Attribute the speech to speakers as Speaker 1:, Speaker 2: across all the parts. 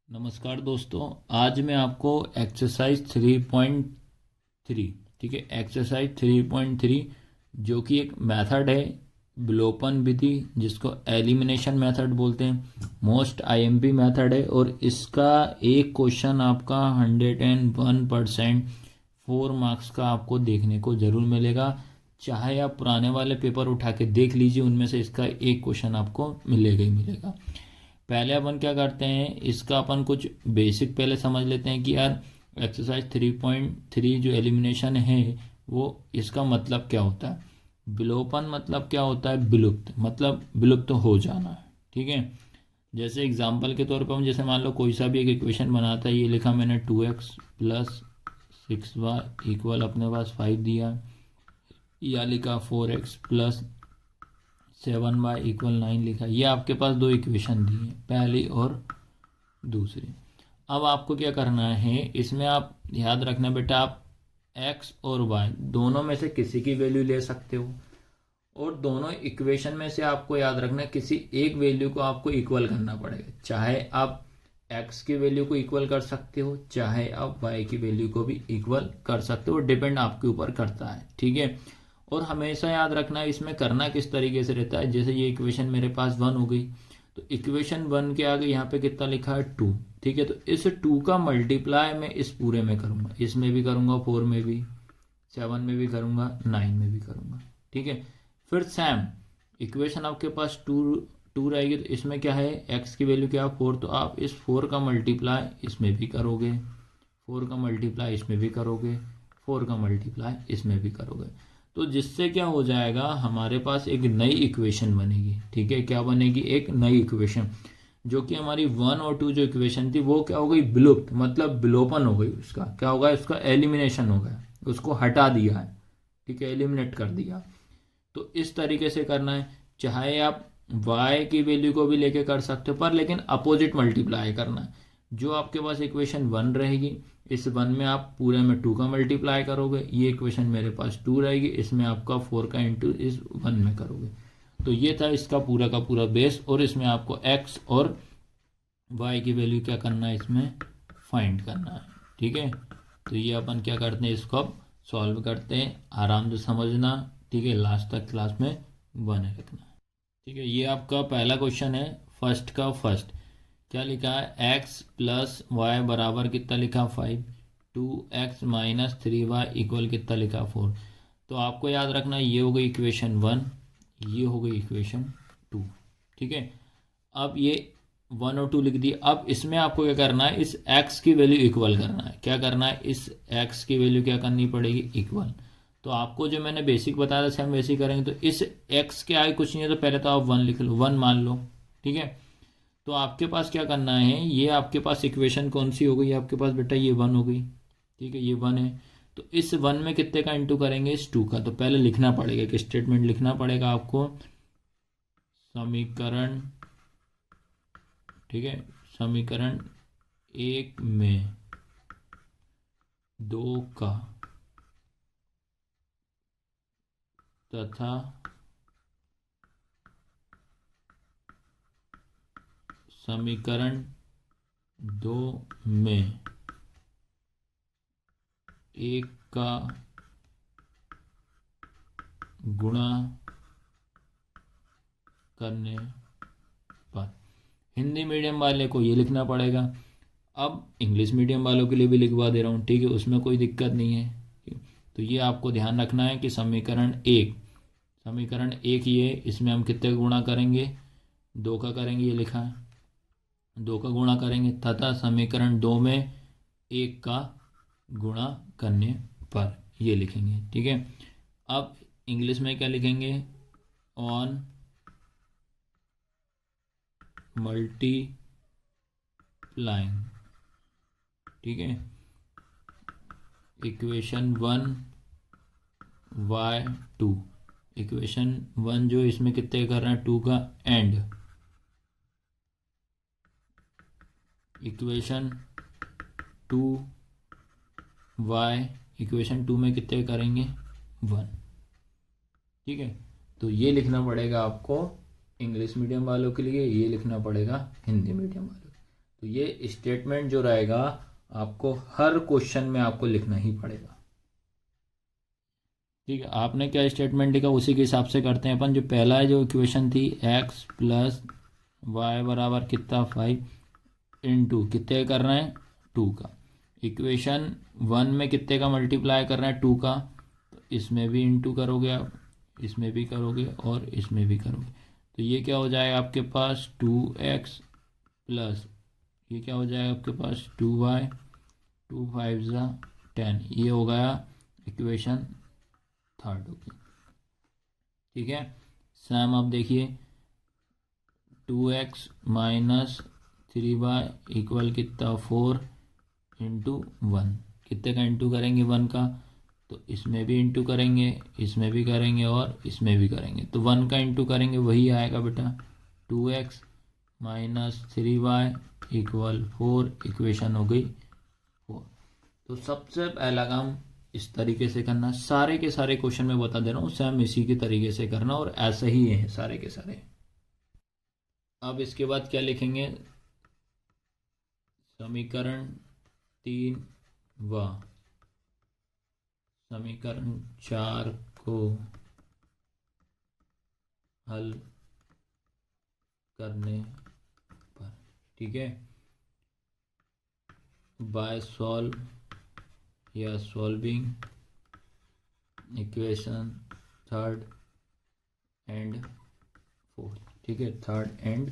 Speaker 1: नमस्कार दोस्तों, आज मैं आपको एक्सरसाइज 3.3 ठीक है, एक्सरसाइज 3.3 जो कि एक मेथड है विलोपन विधि, जिसको एलिमिनेशन मेथड बोलते हैं। मोस्ट आईएमपी मेथड है और इसका एक क्वेश्चन आपका 101% 4 मार्क्स का आपको देखने को ज़रूर मिलेगा। चाहे आप पुराने वाले पेपर उठा के देख लीजिए, उनमें से इसका एक क्वेश्चन आपको मिलेगा ही मिलेगा। पहले अपन क्या करते हैं, इसका अपन कुछ बेसिक पहले समझ लेते हैं कि यार एक्सरसाइज 3.3 जो एलिमिनेशन है वो इसका मतलब क्या होता है। विलोपन मतलब क्या होता है, विलुप्त मतलब विलुप्त हो जाना। ठीक है, जैसे एग्जांपल के तौर पर हम जैसे मान लो कोई सा भी एक इक्वेशन बनाता है। ये लिखा मैंने 2x प्लस 6y इक्वल अपने पास 5 दिया, या लिखा 4x प्लस 7y इक्वल 9 लिखा। ये आपके पास दो इक्वेशन दी है, पहली और दूसरी। अब आपको क्या करना है, इसमें आप याद रखना बेटा, आप x और y दोनों में से किसी की वैल्यू ले सकते हो, और दोनों इक्वेशन में से आपको याद रखना किसी एक वैल्यू को आपको इक्वल करना पड़ेगा। चाहे आप x की वैल्यू को इक्वल कर सकते हो, चाहे आप y की वैल्यू को भी इक्वल कर सकते हो, डिपेंड आपके ऊपर करता है। ठीक है, और हमेशा याद रखना इसमें करना किस तरीके से रहता है। जैसे ये इक्वेशन मेरे पास 1 हो गई, तो इक्वेशन 1 के आगे यहाँ पे कितना लिखा है 2। ठीक है, तो इस 2 का मल्टीप्लाई मैं इस पूरे में करूँगा, इसमें भी करूँगा, 4 में भी, 7 में भी करूँगा, 9 में भी करूँगा। ठीक है, फिर सेम इक्वेशन आपके पास 2 रहेगी, तो इसमें क्या है, x की वैल्यू क्या है 4, तो आप इस 4 का मल्टीप्लाई इसमें भी करोगे, 4 का मल्टीप्लाई इसमें भी करोगे, 4 का मल्टीप्लाई इसमें भी करोगे। तो जिससे क्या हो जाएगा, हमारे पास एक नई इक्वेशन बनेगी। ठीक है, क्या बनेगी, एक नई इक्वेशन, जो कि हमारी 1 और 2 जो इक्वेशन थी वो क्या हो गई, विलुप्त मतलब विलोपन हो गई। उसका क्या होगा, उसका एलिमिनेशन हो गया, उसको हटा दिया है। ठीक है, एलिमिनेट कर दिया। तो इस तरीके से करना है। चाहे आप y की वैल्यू को भी लेके कर सकते हो, पर लेकिन अपोजिट मल्टीप्लाई करना है। जो आपके पास इक्वेशन 1 रहेगी, इस 1 में आप पूरे में 2 का मल्टीप्लाई करोगे। ये इक्वेशन मेरे पास 2 रहेगी, इसमें आपका 4 का इंटू इस 1 में करोगे। तो ये था इसका पूरा का पूरा बेस, और इसमें आपको x और y की वैल्यू क्या करना है, इसमें फाइंड करना है। ठीक है, तो ये अपन क्या करते हैं, इसको अब सॉल्व करते हैं। आराम से समझना, ठीक है, लास्ट तक क्लास में बने रखना। ठीक है, ये आपका पहला क्वेश्चन है, फर्स्ट का फर्स्ट। क्या लिखा है, x प्लस वाई बराबर कितना लिखा 5, 2x माइनस 3y इक्वल कितना लिखा 4। तो आपको याद रखना ये हो गई इक्वेशन 1, ये हो गई इक्वेशन 2। ठीक है, अब ये 1 और 2 लिख दी। अब इसमें आपको क्या करना है, इस x की वैल्यू इक्वल करना है। क्या करना है, इस x की वैल्यू क्या करनी पड़ेगी, इक्वल। तो आपको जो मैंने बेसिक बताया था हम वैसे ही करेंगे। तो इस x के आगे कुछ नहीं है, तो पहले तो आप 1 लिख लो, 1 मान लो। ठीक है, तो आपके पास क्या करना है, ये आपके पास इक्वेशन कौन सी हो गई आपके पास बेटा, ये 1 हो गई। ठीक है, ये 1 है, तो इस 1 में कितने का इंटू करेंगे, इस 2 का। तो पहले लिखना पड़ेगा, एक स्टेटमेंट लिखना पड़ेगा आपको, समीकरण, ठीक है, समीकरण 1 में 2 का तथा समीकरण 2 में 1 का गुणा करने पर। हिंदी मीडियम वाले को ये लिखना पड़ेगा। अब इंग्लिश मीडियम वालों के लिए भी लिखवा दे रहा हूँ, ठीक है, उसमें कोई दिक्कत नहीं है। तो ये आपको ध्यान रखना है कि समीकरण 1 ये, इसमें हम कितने का गुणा करेंगे, 2 का करेंगे, ये लिखा है 2 का गुणा करेंगे, तथा समीकरण 2 में 1 का गुणा करने पर, ये लिखेंगे। ठीक है, अब इंग्लिश में क्या लिखेंगे, ऑन मल्टीप्लाइंग, ठीक है, इक्वेशन 1 y2, इक्वेशन 1 जो इसमें कितने कर रहे हैं, 2 का, एंड इक्वेशन 2y, इक्वेशन 2 में कितने करेंगे, 1। ठीक है, तो ये लिखना पड़ेगा आपको इंग्लिश मीडियम वालों के लिए, ये लिखना पड़ेगा हिंदी मीडियम वालों के लिए। तो ये स्टेटमेंट जो रहेगा आपको हर क्वेश्चन में आपको लिखना ही पड़ेगा। ठीक है, आपने क्या स्टेटमेंट लिखा उसी के हिसाब से करते हैं अपन। जो पहला है जो इक्वेशन थी x प्लस वाई बराबर कितना 5 इंटू कितने कर रहे हैं 2 का। इक्वेशन 1 में कितने का मल्टीप्लाई कर रहे हैं 2 का, तो इसमें भी इंटू करोगे आप, इसमें भी करोगे और इसमें भी करोगे। तो ये क्या हो जाएगा आपके पास 2x प्लस ये क्या हो जाएगा आपके पास 2y 2 5 10। ये हो गया इक्वेशन थर्ड होगी। ठीक है, सेम आप देखिए 2x माइनस 3y इक्वल कितना 4 इंटू 1। कितने का इंटू करेंगे 1 का, तो इसमें भी इंटू करेंगे, इसमें भी करेंगे और इसमें भी करेंगे। तो 1 का इंटू करेंगे वही आएगा बेटा 2x minus 3y equal 4। Equation हो गई 4। तो सबसे पहला काम इस तरीके से करना। सारे के सारे क्वेश्चन में बता दे रहा हूँ सेम इसी के तरीके से करना और ऐसे ही है सारे के सारे। अब इसके बाद क्या लिखेंगे, समीकरण 3 व समीकरण 4 को हल करने पर, ठीक है, बाय सॉल्व या solving equation third and fourth. ठीक है, थर्ड एंड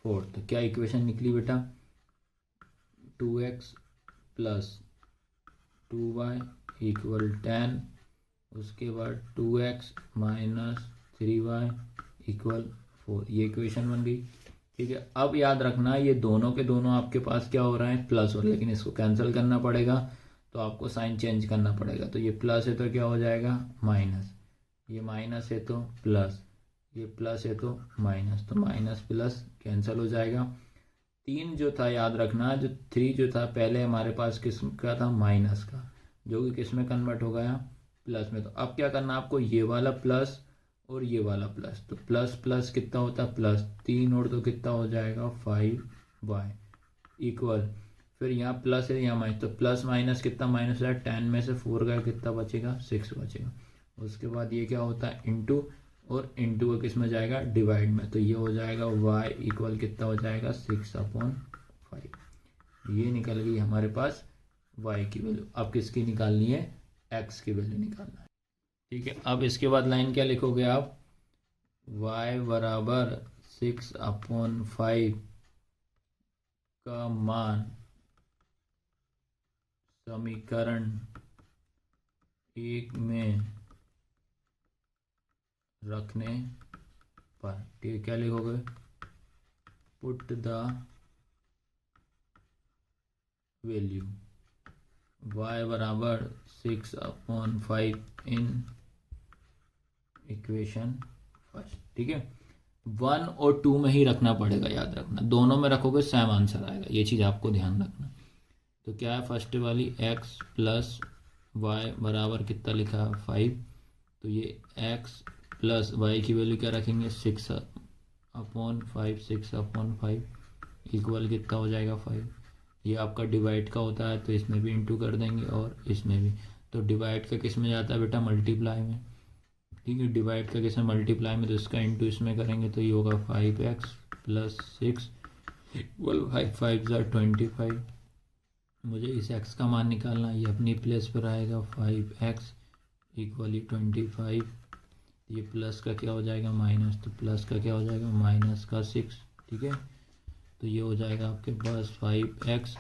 Speaker 1: फोर्थ। तो क्या इक्वेशन निकली बेटा 2x प्लस 2y इक्वल 10, उसके बाद 2x माइनस 3y इक्वल 4। ये इक्वेशन बन गई। ठीक है, अब याद रखना ये दोनों के दोनों आपके पास क्या हो रहा है प्लस हो, लेकिन इसको कैंसिल करना पड़ेगा तो आपको साइन चेंज करना पड़ेगा। तो ये प्लस है तो क्या हो जाएगा माइनस, ये माइनस है तो प्लस, ये प्लस है तो माइनस, तो माइनस प्लस कैंसिल हो जाएगा। 3 जो था याद रखना, जो 3 जो था पहले हमारे पास किस का था माइनस का, जो कि किस में कन्वर्ट हो गया प्लस में। तो अब क्या करना आपको, ये वाला प्लस और ये वाला प्लस, तो प्लस प्लस कितना होता है प्लस 3 और तो कितना हो जाएगा 5y इक्वल, फिर यहाँ प्लस है यहाँ माइनस, तो प्लस माइनस कितना माइनस है 10 में से 4 गया कितना बचेगा 6 बचेगा। उसके बाद ये क्या होता है इंटू, और इंटू का किस में जाएगा डिवाइड में, तो ये हो जाएगा y इक्वल कितना हो जाएगा 6/5। ये निकल गई हमारे पास y की वैल्यू। अब किसकी निकालनी है x की वैल्यू निकालना है। ठीक है, अब इसके बाद लाइन क्या लिखोगे आप, y बराबर 6/5 का मान समीकरण 1 में रखने पर। ठीक है, क्या लिखोगे, पुट द वैल्यू y बराबर 6/5 इन इक्वेशन फर्स्ट। ठीक है, 1 और 2 में ही रखना पड़ेगा, याद रखना दोनों में रखोगे सेम आंसर आएगा, ये चीज़ आपको ध्यान रखना। तो क्या है फर्स्ट वाली x प्लस वाई बराबर कितना लिखा है 5, तो ये x प्लस वाई की वैल्यू क्या रखेंगे 6/5, 6/5 इक्वल कितना हो जाएगा 5। ये आपका डिवाइड का होता है तो इसमें भी इंटू कर देंगे और इसमें भी, तो डिवाइड का किस में जाता है बेटा मल्टीप्लाई में। ठीक है, डिवाइड का किस में मल्टीप्लाई में, तो इसका इंटू इसमें करेंगे तो ये होगा 5x प्लस 6 इक्वल 5 × 25। मुझे इस x का मान निकालना, ये अपनी प्लेस पर आएगा 5x इक्वली 25। ये प्लस का क्या हो जाएगा माइनस, तो प्लस का क्या हो जाएगा माइनस का 6। ठीक है, तो ये हो जाएगा आपके पास 5x,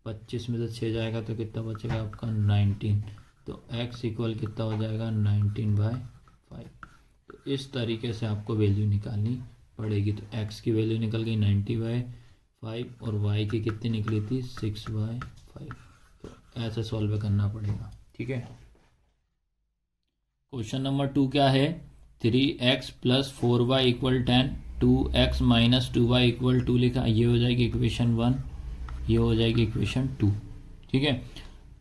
Speaker 1: 25 में से 6 जाएगा तो कितना बचेगा आपका 19। तो x इक्वल कितना हो जाएगा 19/5। तो इस तरीके से आपको वैल्यू निकालनी पड़ेगी। तो x की वैल्यू निकल गई 90/5 और y की कितनी निकली थी 6/5। तो ऐसे सॉल्व करना पड़ेगा। ठीक है, क्वेश्चन नंबर 2 क्या है, 3x plus 4y equal 10, 2x minus 2y equal 2 लिखा। ये हो जाएगी इक्वेशन 1, ये हो जाएगी इक्वेशन 2। ठीक है,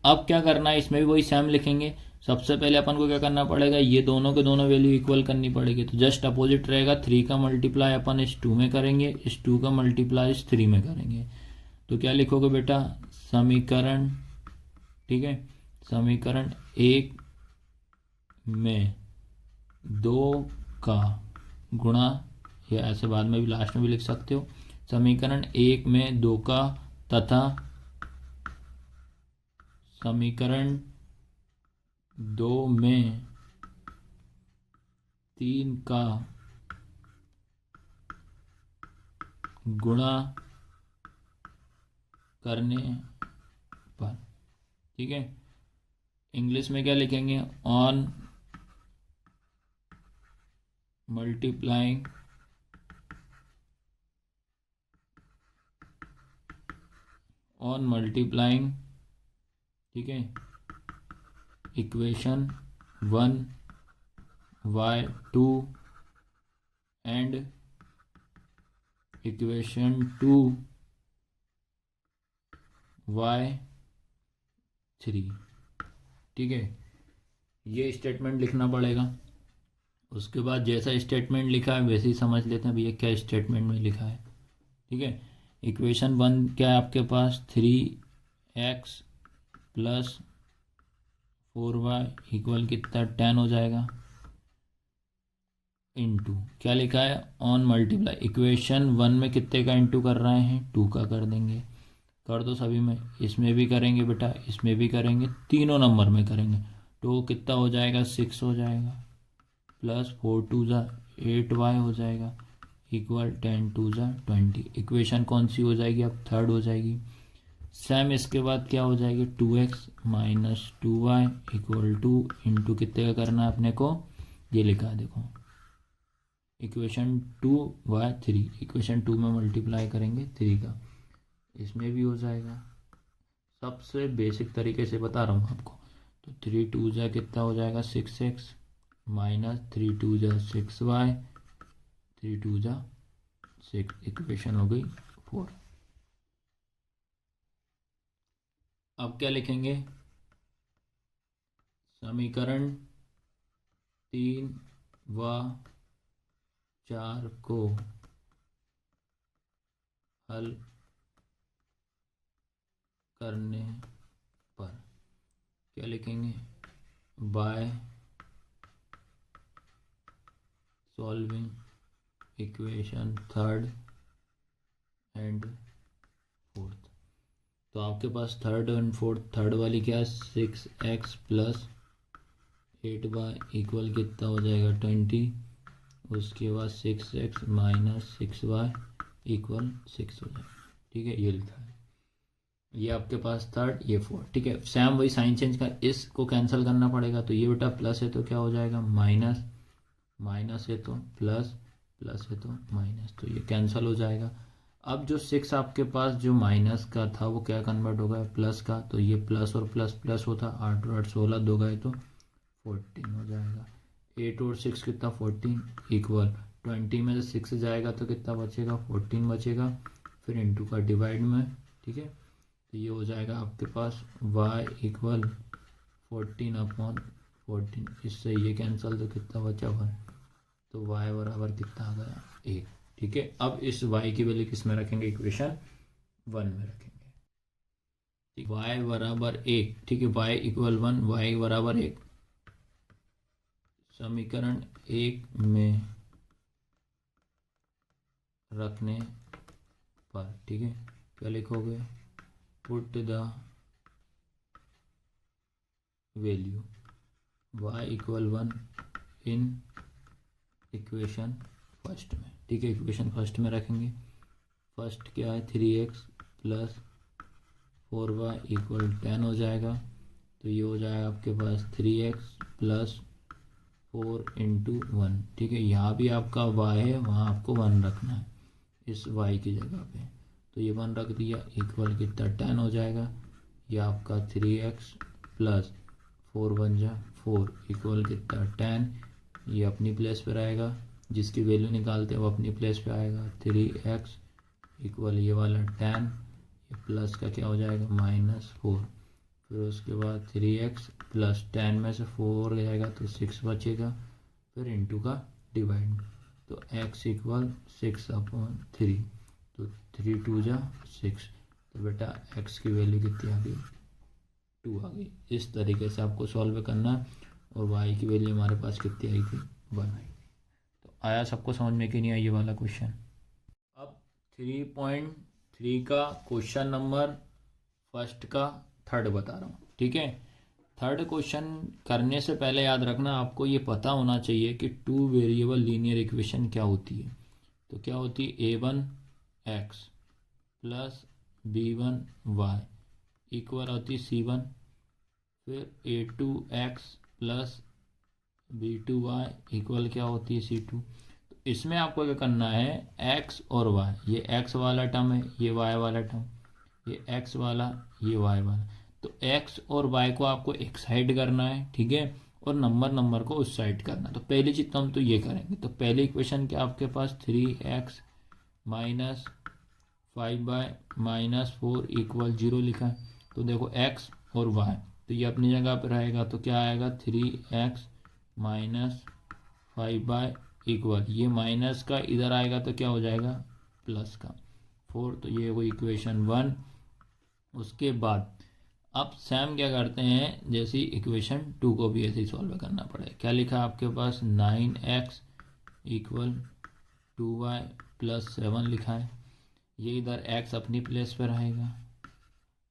Speaker 1: अब क्या करना है, इसमें भी वही सेम लिखेंगे। सबसे पहले अपन को क्या करना पड़ेगा, ये दोनों के दोनों वैल्यू इक्वल करनी पड़ेगी। तो जस्ट अपोजिट रहेगा, 3 का मल्टीप्लाई अपन इस 2 में करेंगे, इस 2 का मल्टीप्लाई इस 3 में करेंगे। तो क्या लिखोगे बेटा, समीकरण, ठीक है, समीकरण 1 में 2 का गुणा, या ऐसे बाद में भी लास्ट में भी लिख सकते हो, समीकरण 1 में 2 का तथा समीकरण 2 में 3 का गुणा करने पर, ठीक है। इंग्लिश में क्या लिखेंगे, ऑन मल्टीप्लाइंग ठीक है, equation 1 y2 and equation 2 y3, ठीक है। ये स्टेटमेंट लिखना पड़ेगा। उसके बाद जैसा स्टेटमेंट लिखा है वैसे ही समझ लेते हैं भैया क्या स्टेटमेंट में लिखा है, ठीक है। इक्वेशन 1 क्या है आपके पास, 3x प्लस 4y इक्वल कितना 10 हो जाएगा, इंटू क्या लिखा है, ऑन मल्टीप्लाई, इक्वेशन 1 में कितने का इंटू कर रहे हैं, 2 का कर देंगे, कर दो सभी में, इसमें भी करेंगे बेटा, इसमें भी करेंगे, तीनों नंबर में करेंगे, तो कितना हो जाएगा 6 हो जाएगा, प्लस 4 2 ज़ा 8y हो जाएगा, इक्वल 10 2 ज़ा 20। इक्वेशन कौन सी हो जाएगी, अब थर्ड हो जाएगी। सेम इसके बाद क्या हो जाएगी, 2x minus 2y equal two into कितने का करना है अपने को, ये लिखा है देखो, इक्वेशन 2y3, इक्वेशन 2 में मल्टीप्लाई करेंगे 3 का, इसमें भी हो जाएगा। सबसे बेसिक तरीके से बता रहा हूँ आपको, तो 3 2 ज़ा कितना हो जाएगा 6x माइनस 3 2 ज़ा 6y, 3 2 ज़ा 6, इक्वेशन हो गई 4। अब क्या लिखेंगे, समीकरण 3 व 4 को हल करने पर क्या लिखेंगे, by solving equation third and fourth. तो आपके पास थर्ड एंड फोर्थ, थर्ड वाली क्या है 6x प्लस 8y इक्वल कितना हो जाएगा 20, उसके बाद 6x माइनस 6y इक्वल 6 हो जाएगा, ठीक है। ये लिखा है, ये आपके पास थर्ड, ये फोर्थ, ठीक है। सेम वही साइन चेंज का, इसको कैंसिल करना पड़ेगा, तो ये बेटा प्लस है तो क्या हो जाएगा माइनस, माइनस है तो प्लस, प्लस है तो माइनस, तो ये कैंसिल हो जाएगा। अब जो 6 आपके पास जो माइनस का था वो क्या कन्वर्ट होगा प्लस का, तो ये प्लस और प्लस प्लस होता, 8 और 8 16, 2 गए तो 14 हो जाएगा, 8 और 6 कितना 14 इक्वल 20 में से 6 जाएगा तो कितना बचेगा 14 बचेगा, फिर इंटू का डिवाइड में, ठीक है। तो ये हो जाएगा आपके पास y इक्वल 14/14, इससे ये कैंसिल तो कितना बचा 1, तो y बराबर कितना आ गया 1, ठीक है। अब इस y की वैल्यू किस में रखेंगे, इक्वेशन 1 में रखेंगे, ठीक, y बराबर 1, ठीक है, y इक्वल 1, y बराबर 1, समीकरण 1 में रखने पर, ठीक है, क्या लिखोगे, put the value y equal 1 in equation first में, ठीक है, इक्वेशन फर्स्ट में रखेंगे। फर्स्ट क्या है 3x प्लस 4y इक्वल 10 हो जाएगा, तो ये हो जाएगा आपके पास 3x प्लस 4 इंटू 1, ठीक है। यहाँ भी आपका y है, वहाँ आपको 1 रखना है इस y की जगह पे, तो ये 1 रख दिया, इक्वल कितना 10 हो जाएगा, ये आपका 3x प्लस 4 1 जा 4 इक्वल कितना 10, ये अपनी प्लेस पर आएगा, जिसकी वैल्यू निकालते हैं वो अपनी प्लेस पे आएगा, 3x इक्वल ये वाला 10, ये प्लस का क्या हो जाएगा -4, फिर उसके बाद 3x प्लस 10 में से 4 जाएगा तो 6 बचेगा, फिर इंटू का डिवाइड, तो x इक्वल 6/3, तो 3 2 जा 6, तो बेटा x की वैल्यू कितनी आ गई, 2 आ गई। इस तरीके से आपको सॉल्व करना है। और y की वैल्यू हमारे पास कितनी आई थी, 1 आई थी। तो आया सबको समझ में कि नहीं आया ये वाला क्वेश्चन। अब 3.3 का क्वेश्चन नंबर फर्स्ट का थर्ड बता रहा हूँ, ठीक है। थर्ड क्वेश्चन करने से पहले याद रखना आपको ये पता होना चाहिए कि 2 वेरिएबल लीनियर इक्वेशन क्या होती है। तो क्या होती है, a1x प्लस b1y इक्वल होती है c1, फिर a2x प्लस b2y इक्वल क्या होती है c2। तो इसमें आपको क्या करना है, x और y, ये x वाला टर्म है, ये y वाला टर्म, ये x वाला, ये y वाला। तो x और y को आपको एक साइड करना है, ठीक है, और नंबर को उस साइड करना है। तो पहली चीज तो हम तो ये करेंगे। तो पहली इक्वेशन क्या आपके पास 3x माइनस 5y-4 इक्वल 0 लिखा है। तो देखो x और y तो ये अपनी जगह पर रहेगा। तो क्या आएगा, 3x माइनस 5y इक्वल, ये माइनस का इधर आएगा तो क्या हो जाएगा, प्लस का 4। तो ये वो इक्वेशन 1। उसके बाद अब सेम क्या करते हैं, जैसे इक्वेशन 2 को भी ऐसे ही सॉल्व करना पड़ेगा। क्या लिखा है आपके पास, 9x इक्वल 2y प्लस 7 लिखा है। ये इधर x अपनी प्लेस पर रहेगा,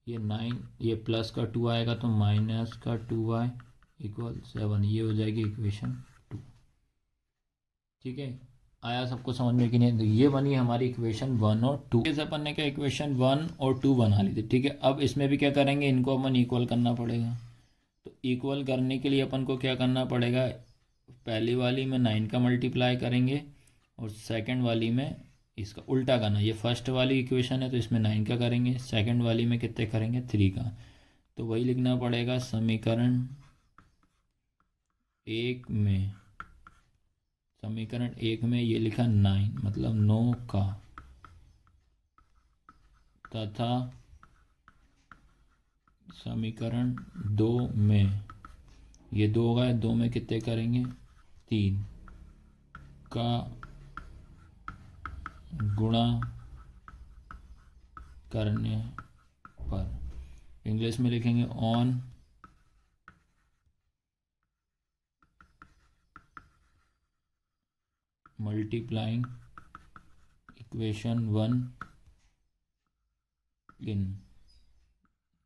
Speaker 1: ये 9, ये प्लस का 2 आएगा तो माइनस का 2y इक्वल 7। ये हो जाएगी इक्वेशन 2, ठीक है। आया सबको समझ में कि नहीं। तो ये बनी हमारी इक्वेशन 1 और 2। इस अपन ने क्या इक्वेशन 1 और 2 बना ली थी, ठीक है। अब इसमें भी क्या करेंगे, इनको अपन इक्वल करना पड़ेगा। तो इक्वल करने के लिए अपन को क्या करना पड़ेगा, पहली वाली में 9 का मल्टीप्लाई करेंगे और सेकंड वाली में इसका उल्टा करना। ये फर्स्ट वाली इक्वेशन है तो इसमें 9 का करेंगे, सेकंड वाली में कितने करेंगे, 3 का। तो वही लिखना पड़ेगा, समीकरण 1 में, समीकरण 1 में ये लिखा 9 मतलब 9 का, तथा समीकरण 2 में ये 2 होगा, 2 में कितने करेंगे, 3 का गुणा करने पर। इंग्लिश में लिखेंगे on multiplying equation 1 in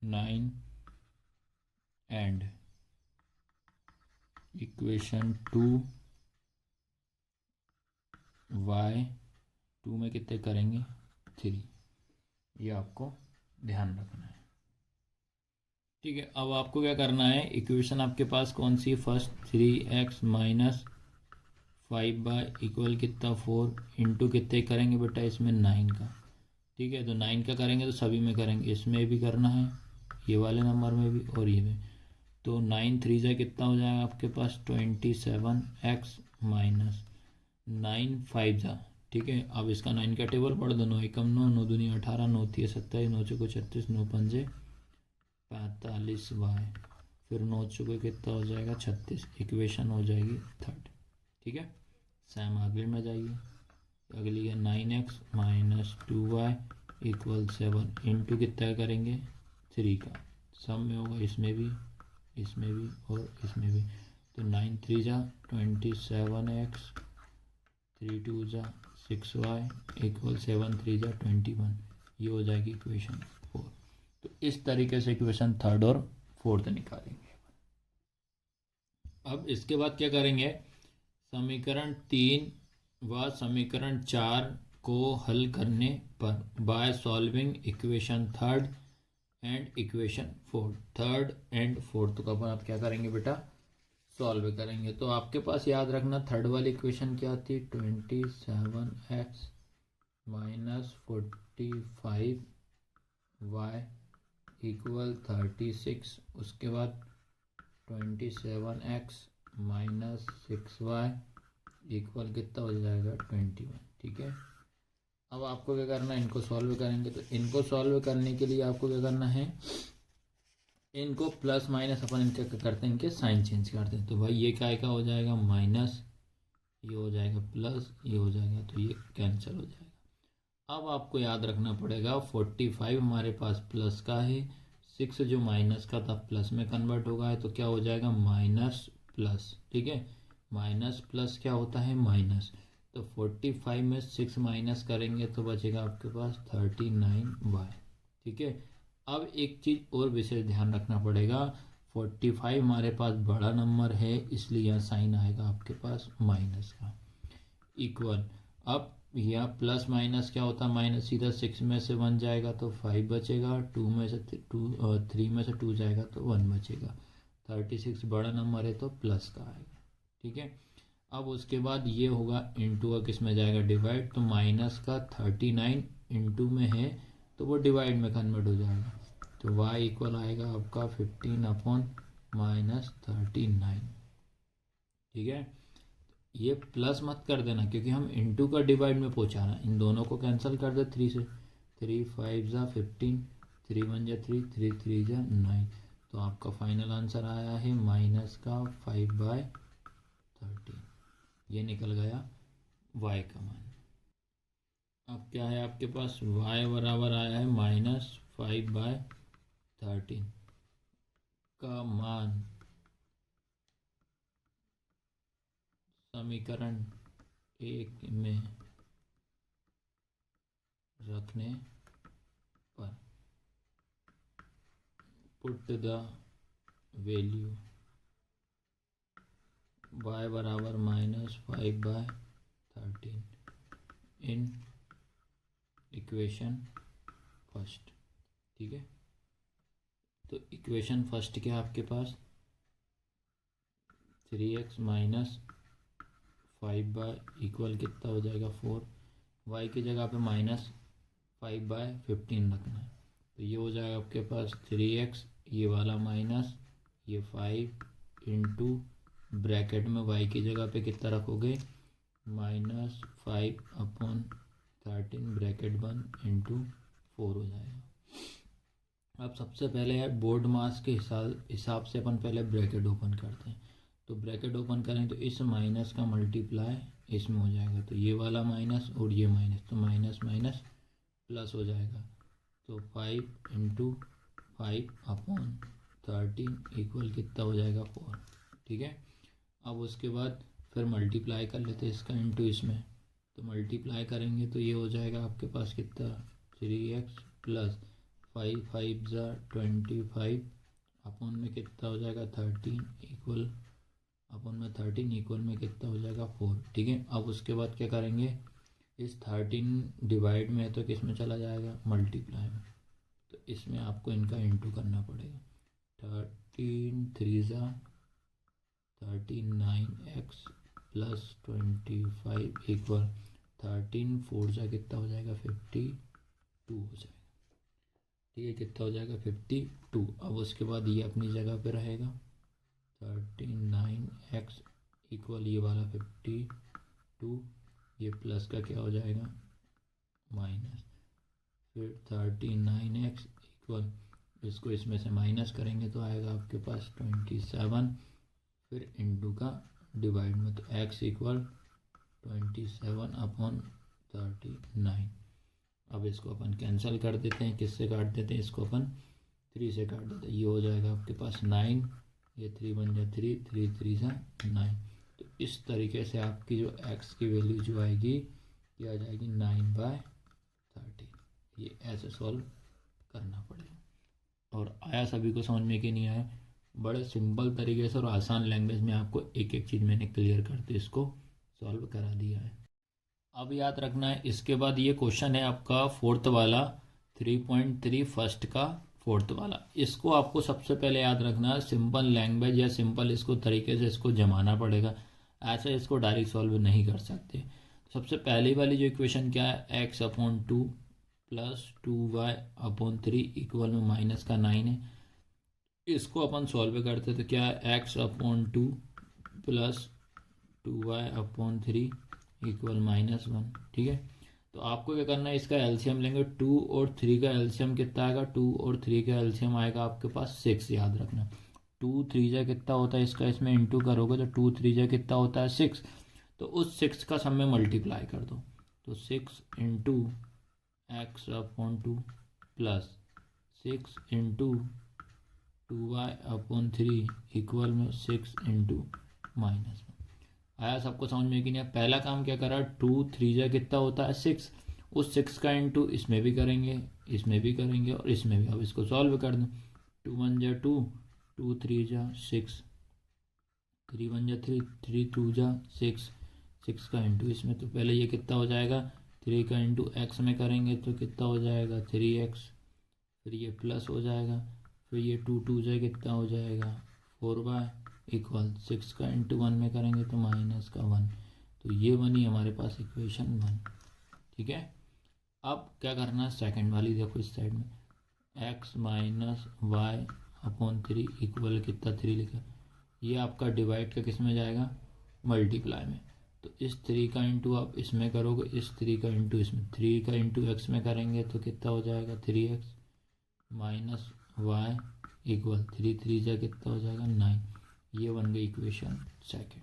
Speaker 1: 9 and equation 2 y 2 में कितने करेंगे, 3। ये आपको ध्यान रखना है, ठीक है। अब आपको क्या करना है, इक्वेशन आपके पास कौन सी, first 3x minus 5y equal कितना 4 इंटू कितने करेंगे बेटा, इसमें 9 का, ठीक है। तो 9 का करेंगे तो सभी में करेंगे, इसमें भी करना है, ये वाले नंबर में भी और ये भी। तो 9 3 जा कितना हो जाएगा आपके पास, 27x माइनस 9 5 जा, ठीक है। अब इसका 9 का टेबल पढ़ दो, 9 एकम 9, 9 दूनी 18, 9 तीय 27, 9 चौको 36, 9 पंजे 45y, फिर 9 चौको कितना हो जाएगा 36। इक्वेशन हो जाएगी थर्ड, ठीक है। सेम आगे में जाइए, अगली है 9x minus 2y equal 7 into कितना करेंगे, 3 का, सम में होगा, इसमें भी और इसमें भी। तो 9 3 जा 27x, 3 2 जा 6y इक्वल 7 3 जा 21। ये हो जाएगी इक्वेशन 4। तो इस तरीके से इक्वेशन थर्ड और फोर्थ निकालेंगे। अब इसके बाद क्या करेंगे, समीकरण 3 व समीकरण 4 को हल करने पर by solving equation third and equation fourth, third and fourth को अपन आप क्या करेंगे बेटा, सॉल्व करेंगे। तो आपके पास याद रखना थर्ड वाली इक्वेशन क्या थी, 27x माइनस 45y इक्वल 36। उसके बाद 27x माइनस 6y इक्वल कितना हो जाएगा, 21, ठीक है। अब आपको क्या करना है, इनको सॉल्व करेंगे। तो इनको सॉल्व करने के लिए आपको क्या करना है, इनको प्लस माइनस अपन इनके करते हैं, इनके साइन चेंज करते हैं। तो भाई ये क्या हो जाएगा माइनस, ये हो जाएगा प्लस, ये हो जाएगा, तो ये कैंसिल हो जाएगा। अब आपको याद रखना पड़ेगा 45 हमारे पास प्लस का है, 6 जो माइनस का था प्लस में कन्वर्ट होगा है, तो क्या हो जाएगा माइनस प्लस। ठीक है, माइनस प्लस क्या होता है माइनस। तो 45 में 6 माइनस करेंगे तो बचेगा आपके पास 39y। ठीक है, अब एक चीज़ और विशेष ध्यान रखना पड़ेगा, 45 हमारे पास बड़ा नंबर है इसलिए यहाँ साइन आएगा आपके पास माइनस का, इक्वल। अब यहाँ प्लस माइनस क्या होता है माइनस, सीधा 6 में से 1 जाएगा तो 5 बचेगा, 2 में से 3 में से 2 जाएगा तो 1 बचेगा। 36 बड़ा नंबर है तो प्लस का आएगा। ठीक है, अब उसके बाद ये होगा इंटू का किस में जाएगा डिवाइड, तो माइनस का 39 इंटू में है तो वो डिवाइड में कन्वर्ट हो जाएगा, तो y इक्वल आएगा आपका 15 अपॉन माइनस 39। ठीक है, ये प्लस मत कर देना क्योंकि हम इंटू का डिवाइड में पहुंचा रहे हैं, इन दोनों को कैंसिल कर दे 3 से, 3 5 ज़ा 15, 3 1 ज़ा 3, 3 3 ज़ा 9, तो आपका फाइनल आंसर आया है माइनस का 5/13। ये निकल गया y का मान। अब क्या है आपके पास, y बराबर आया है -5/13 का मान समीकरण 1 में रखने पर पुट द वैल्यू y बराबर -5/13 इन इक्वेशन फर्स्ट। ठीक है, तो इक्वेशन फर्स्ट क्या है आपके पास, 3x माइनस 5 इक्वल कितना हो जाएगा 4, y की जगह पे -5/15 रखना है, तो ये हो जाएगा आपके पास 3x, ये वाला माइनस ये 5 इंटू ब्रैकेट में y की जगह पे कितना रखोगे -5/13 ब्रैकेट बंद इंटू 4 हो जाएगा। अब सबसे पहले है बोर्ड मास के हिसाब से अपन पहले ब्रैकेट ओपन करते हैं, तो ब्रैकेट ओपन करें तो इस माइनस का मल्टीप्लाई इसमें हो जाएगा, तो ये वाला माइनस और ये माइनस, तो माइनस माइनस प्लस हो जाएगा, तो 5 इंटू 5/13 इक्वल कितना हो जाएगा 4। ठीक है, अब उसके बाद फिर मल्टीप्लाई कर लेते हैं इसका इंटू इसमें, तो मल्टीप्लाई करेंगे तो ये हो जाएगा आपके पास कितना 3x प्लस 5 5 ज़ा 25 अपॉन में कितना हो जाएगा 13 इक्वल अपॉन में 13 इक्वल में कितना हो जाएगा 4। ठीक है, अब उसके बाद क्या करेंगे, इस 13 डिवाइड में है तो किस में चला जाएगा मल्टीप्लाई में, तो इसमें आपको इनका इंटू करना पड़ेगा, 13 3 ज़ा 39x प्लस 25 इक्वल 13 4 ज़ा कितना हो जाएगा 52 हो जाएगा। ठीक है, कितना हो जाएगा 52। अब उसके बाद ये अपनी जगह पे रहेगा, 39x इक्वल ये वाला 52, ये प्लस का क्या हो जाएगा माइनस, फिर 39x इक्वल इसको इसमें से माइनस करेंगे तो आएगा आपके पास 27, फिर इंटू का डिवाइड में, तो x इक्वल 27/39। अब इसको अपन कैंसिल कर देते हैं, किससे काट देते हैं, इसको अपन 3 से काट देते हैं, ये हो जाएगा आपके पास 9, ये 3 1 जा 3, 3 3 जा 9, तो इस तरीके से आपकी जो x की वैल्यू जो आएगी ये आ जाएगी 9/13। ये ऐसे सॉल्व करना पड़ेगा। और आया सभी को समझ में कि नहीं आया, बड़े सिंपल तरीके से और आसान लैंग्वेज में आपको एक एक चीज़ मैंने क्लियर करते इसको सॉल्व करा दिया है। अब याद रखना है, इसके बाद ये क्वेश्चन है आपका फोर्थ वाला 3.3 फर्स्ट का फोर्थ वाला, इसको आपको सबसे पहले याद रखना है सिंपल लैंग्वेज या सिंपल इसको तरीके से इसको जमाना पड़ेगा, ऐसे इसको डायरेक्ट सॉल्व नहीं कर सकते। सबसे पहली वाली जो इक्वेशन क्या है, x/2 प्लस 2y/3 इक्वल में माइनस का 9 है, इसको अपन सॉल्व करते तो क्या है x/2 प्लस 2y/3 इक्वल -1। ठीक है, तो आपको क्या करना है, इसका एलसीएम लेंगे, 2 और 3 का एलसीएम कितना आएगा, 2 और 3 का एलसीएम आएगा आपके पास 6, याद रखना 2 3 जा कितना होता है इसका, इसमें इंटू करोगे तो 2 3 जा कितना होता है 6, तो उस 6 का सब में मल्टीप्लाई कर दो, तो 6 into x upon 2 plus 6 into 2y/3 equal में 6 इंटू माइनस। आया सबको समझ में कि नहीं? पहला काम क्या करा, 2 3 जा कितना होता है 6, उस 6 का इंटू इसमें भी करेंगे, इसमें भी करेंगे और इसमें भी। अब इसको सॉल्व कर दें, 2 1 जा 2, 2 3 जा 6, 3 1 जा 3, 3 2 जा 6, 6 का इंटू इसमें। तो पहले ये कितना हो जाएगा, 3 का इंटू एक्स में करेंगे तो कितना हो जाएगा 3x, फिर ये प्लस हो जाएगा, फिर ये 2 2 जा कितना हो जाएगा 4y इक्वल 6 का इंटू 1 में करेंगे तो माइनस का 1। तो ये बनी हमारे पास इक्वेशन 1। ठीक है, अब क्या करना है, सेकंड वाली देखो इस साइड में, x minus y upon 3 equal कितना 3 लिखा, ये आपका डिवाइड का किस में जाएगा, मल्टीप्लाई में। तो इस 3 का इंटू आप इसमें करोगे, इस 3 का इंटू इसमें, 3 का इंटू एक्स में करेंगे तो कितना हो जाएगा 3x माइनस वाई इक्वल 3 3 जा कितना हो जाएगा 9। ये बन गई इक्वेशन सेकंड।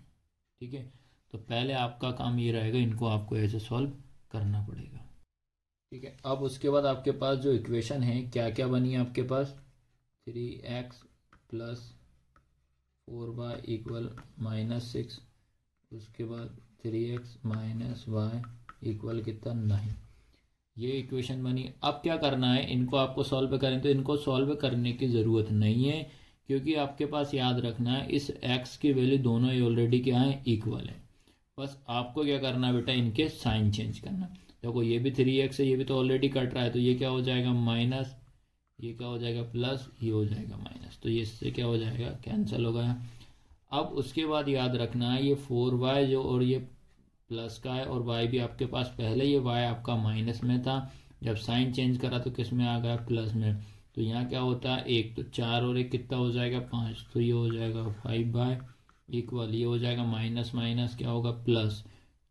Speaker 1: ठीक है, तो पहले आपका काम ये रहेगा, इनको आपको ऐसे सॉल्व करना पड़ेगा। ठीक है, अब उसके बाद आपके पास जो इक्वेशन है क्या क्या बनी है आपके पास, 3x plus 4y equal minus 6, उसके बाद 3x माइनस वाई इक्वल कितना 9। ये इक्वेशन बनी। अब क्या करना है, इनको आपको सॉल्व करें तो इनको सॉल्व करने की ज़रूरत नहीं है, क्योंकि आपके पास याद रखना है इस x की वैल्यू दोनों ही ऑलरेडी क्या है, इक्वल है। बस आपको क्या करना है बेटा, इनके साइन चेंज करना। देखो ये भी 3x है, ये भी तो ऑलरेडी कट रहा है, तो ये क्या हो जाएगा माइनस, ये क्या हो जाएगा प्लस, ये हो जाएगा माइनस, तो ये इससे क्या हो जाएगा कैंसिल हो गया। अब उसके बाद याद रखना है ये 4y जो और ये प्लस का है और y भी आपके पास पहले ये y आपका माइनस में था, जब साइन चेंज करा तो किस में आ गया, प्लस में। तो यहाँ क्या होता है 1, तो 4 और 1 कितना हो जाएगा 5, तो ये हो जाएगा 5y इक्वल, ये हो जाएगा माइनस माइनस क्या होगा प्लस,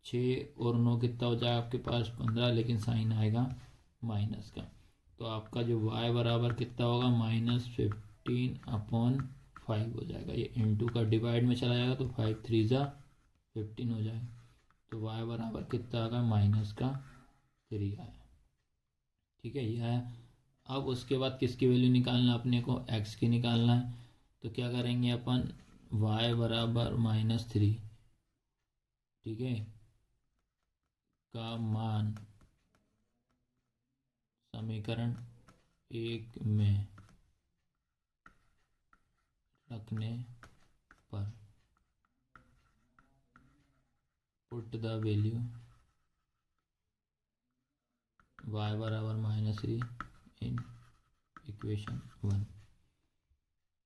Speaker 1: 6 और 9 कितना हो जाएगा आपके पास 15, लेकिन साइन आएगा माइनस का। तो आपका जो y बराबर कितना होगा -15/5 हो जाएगा। ये इंटू का डिवाइड में चला जाएगा तो 5 3 जा 15 हो जाएगा। तो y बराबर कितना आएगा -3 आया। ठीक है, ये आया। अब उसके बाद किसकी वैल्यू निकालना, अपने को x की निकालना है। तो क्या करेंगे अपन, y बराबर -3, ठीक है, का मान समीकरण 1 में रखने पर पुट द वैल्यू y बराबर -3 इन इक्वेशन 1।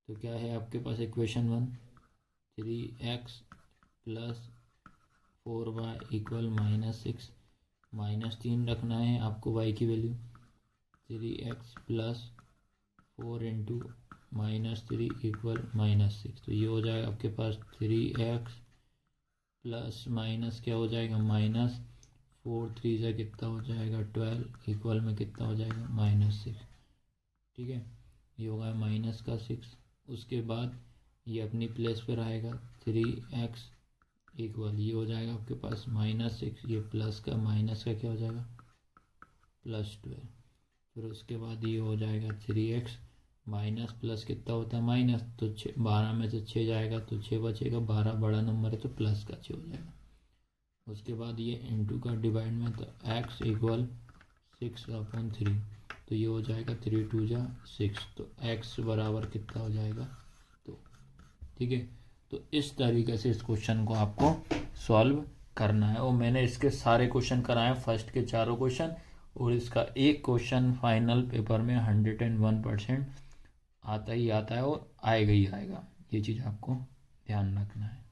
Speaker 1: तो क्या है आपके पास equation 1, 3x plus 4y equal -6, -3 रखना है आपको y की value, 3x plus 4 into -3 equal -6। तो ये हो जाएगा आपके पास 3x प्लस माइनस क्या हो जाएगा -4 3 से कितना हो जाएगा 12 इक्वल में कितना हो जाएगा -6। ठीक है, ये होगा -6। उसके बाद ये अपनी प्लेस पर आएगा 3x इक्वल, ये हो जाएगा आपके पास -6, ये प्लस का माइनस का क्या हो जाएगा +12। फिर उसके बाद ये हो जाएगा 3x माइनस प्लस कितना होता है माइनस, तो 12 में से 6 जाएगा तो 6 बचेगा, 12 बड़ा नंबर है तो प्लस का 6 हो जाएगा। उसके बाद ये इंटू का डिवाइड में, तो x इक्वल 6/3, तो ये हो जाएगा 3 2 जा 6, तो x बराबर कितना हो जाएगा 2। ठीक है, तो इस तरीके से इस क्वेश्चन को आपको सॉल्व करना है। और मैंने इसके सारे क्वेश्चन कराए, फर्स्ट के चारों क्वेश्चन, और इसका एक क्वेश्चन फाइनल पेपर में 101% आता ही आता है और आएगा ही आएगा। ये चीज़ आपको ध्यान रखना है।